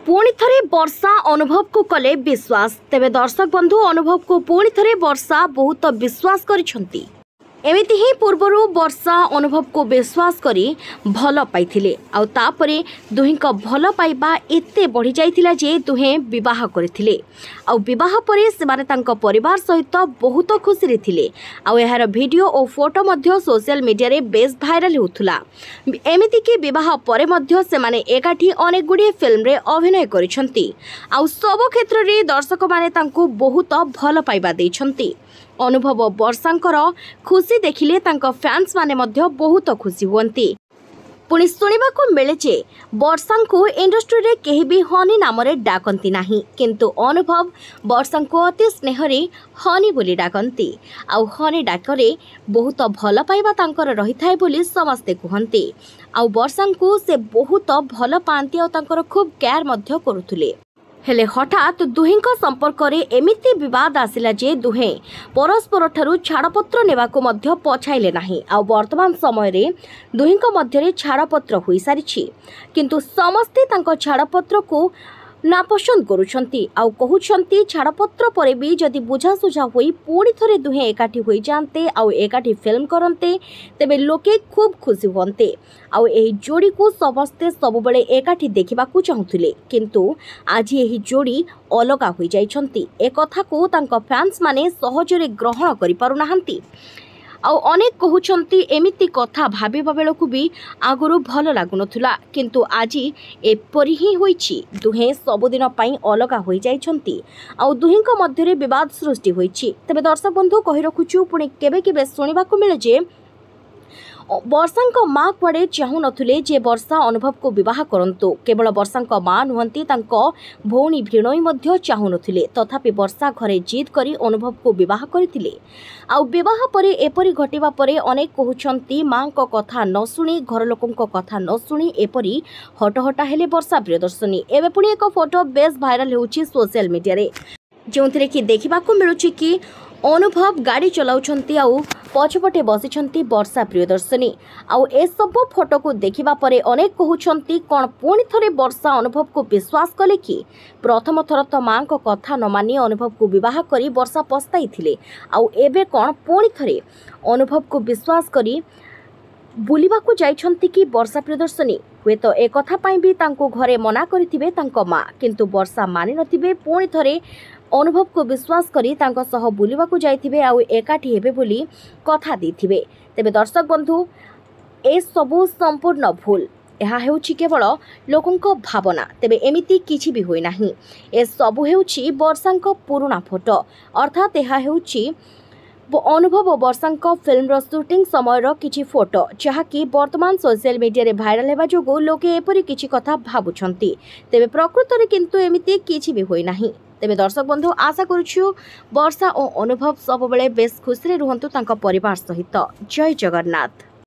पुणी थरे वर्षा अनुभव को कले विश्वास। तेबे दर्शक बंधु अनुभव को पुणी थरे वर्षा बहुत विश्वास करिसंती। एमिति ही पूर्वरु वर्षा अनुभव को विश्वास करी भल पाइथिले आउ तापरे दुहिंक भल पाइबा एते बढ़ी जाइथिला जे दुहे विवाह करथिले आउ विवाह परे सेमाने तांको परिवार सहित बहुत खुशी रे थिले आउ एहार वीडियो और फोटो मध्य सोशल मीडिया रे बेस भाइराल होथुला। एमिति कि विवाह परे मध्य सेमाने एकाठी अनेक गुडी फिल्म रे अभिनय करिसंती आउ सब क्षेत्र रे दर्शक माने तांको बहुत भल पाइबा दैछंती। अनुभव वर्षांकर खुशी देखिले तांको फैंस माने मध्य बहुत खुशी हुअंती। पुणी सुनिबा को मिले जे वर्षा को इंडस्ट्री रे केही भी हनी नाम रे डाकंती नाही, किंतु अनुभव वर्षा को अति स्नेह रे हनी बोली डाकंती आउ हनी डाकरे बहुत भल पाइबा तांकर रही थाए बोली समस्ते कहंती आउ वर्षा को से बहुत भल पांती आउ तांकर खूब केयर मध्य करुथुले। हेले हठात दुहेंक संपर्क रे एमिति विवाद आसिला जे दुहे परस्पर ठारू छाड़पत्र नेबाको मध्य पछाइले नाही आ वर्तमान समय रे दुहेंक मध्य रे छाड़पत्र होई सारिछि, किंतु समस्ते तांको छाड़पत्र को नापसंद करुछंती आउ कहउछंती छाड़पत्र परे भी जदि बुझा सुझा होई पुणी थरे दुहे एकाठी होई जानते आउ एकाठी फिल्म करंते तेबे लोके खूब खुशी होंते आउ एही जोड़ी को समस्ते सब बेले एकाठी देखिबा को चाहुथिले, किंतु आज एही जोड़ी अलगा होई जाइछंती। ए कथा को तांको फैंस माने सहजरे ग्रहण करि पारु नाहंती आउ अनेक कहउछंती एमिति कथा भाबिबा बेलकु भी आगुरु भल लागुनथुला, किंतु आजी एपरि ही होईछि। दुहे सबुदिन पई अलगा होई जाइछंती आउ दुहेंक मध्य रे विवाद सृष्टि होईछि। तबे दर्शक बंधु कहि रखुछु पुणी केबे केबे सुनिबा को मिले जे वर्षा माँ कुआड़े चाहू नथुले जे वर्षा अनुभव को विवाह करंतु। केवल वर्षा माँ नुहंती तांको भौणी भिणोई मध्य चाहू नथुले, तथापि वर्षा घरे जिद करी अनुभव को विवाह करथिले आउ विवाह परे एपरि घटिबा परे अनेक कहउछंती माँ को कथा न सुनी घर लोकन को कथा न सुनी एपरि हटहटा हेले वर्षा प्रियदर्शनी। एबे पुणी एक फोटो बेस भाइराल होउछि सोशल मीडिया रे, जोंथिरे कि देखिबा को मिलुछि कि अनुभव गाड़ी चलाउछंती आउ पछपटे बसिछंती वर्षा प्रियदर्शनी आउ ए सब फोटो को देखिबा परे अनेक कहउछंती कोन पुणी थरे वर्षा अनुभव को विश्वास कले कि प्रथम थर तो मां को कथा न मानी अनुभव को विवाह करी वर्षा पस्ताई थिले आउ एबे कोन पुणी थरे अनुभव को विश्वास करी बुलिबा को जाइछंती कि वर्षा प्रियदर्शनी। हुए तो ए कथा पाई भी तांको घरे मना करिथिबे तांको मां, किंतु वर्षा मानि नथिबे पुणी थरे अनुभव को विश्वास करी तांको सह बुलिबा को जाइथिबे आउ एकाठी हेबे बोली कथा देथिबे। तेबे दर्शक बंधु ए सबु संपूर्ण भूल, एहा हेउछि केवल लोकंक भावना। तेबे एमिति किछि भी होई नाही, ए सबु हेउछि वर्षांक पुराना फोटो, अर्थात एहा हेउछि अनुभव वर्षांक फिल्म शूटिंग समय किछि फोटो जहाँकि वर्तमान सोशल मीडिया रे भाइराल हेबा जोगु लोके एपरि किछि कथा भाबुछंती। तेबे प्रकृत रे किंतु एमिति किछि भी होई नाही। तेबे दर्शक बंधु आशा करूछु वर्षा और अनुभव सब बेले बेस खुशी रे रुहंतु तांका परिवार सहित। जय जगन्नाथ।